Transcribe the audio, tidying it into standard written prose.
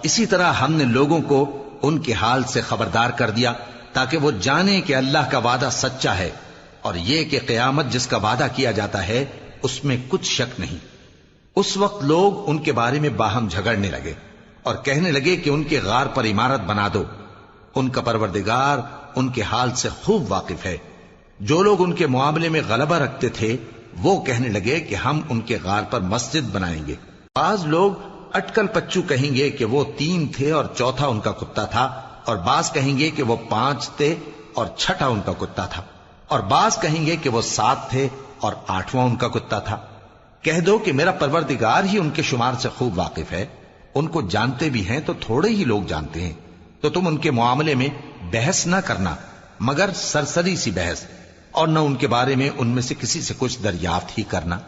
اسی طرح ہم نے لوگوں کو ان کے حال سے خبردار کر دیا تاکہ وہ جانیں کہ اللہ کا وعدہ سچا ہے، اور یہ کہ قیامت جس کا وعدہ کیا جاتا ہے اس میں کچھ شک نہیں۔ اس وقت لوگ ان کے بارے میں باہم جھگڑنے لگے اور کہنے لگے کہ ان کے غار پر عمارت بنا دو۔ ان کا پروردگار ان کے حال سے خوب واقف ہے۔ جو لوگ ان کے معاملے میں غلبہ رکھتے تھے وہ کہنے لگے کہ ہم ان کے غار پر مسجد بنائیں گے۔ بعض لوگ اٹکل پچو کہیں گے کہ وہ 3 تھے اور چوتھا ان کا کتا تھا، اور بعض کہیں گے کہ وہ 5 تھے اور چھٹا ان کا کتا تھا، اور بعض کہیں گے کہ وہ 7 تھے اور 8واں ان کا کتا تھا۔ کہہ دو کہ میرا پروردگار ہی ان کے شمار سے خوب واقف ہے، ان کو جانتے بھی ہیں تو تھوڑے ہی لوگ جانتے ہیں۔ تو تم ان کے معاملے میں بحث نہ کرنا مگر سرسری سی بحث، اور نہ ان کے بارے میں ان میں سے کسی سے کچھ دریافت ہی کرنا۔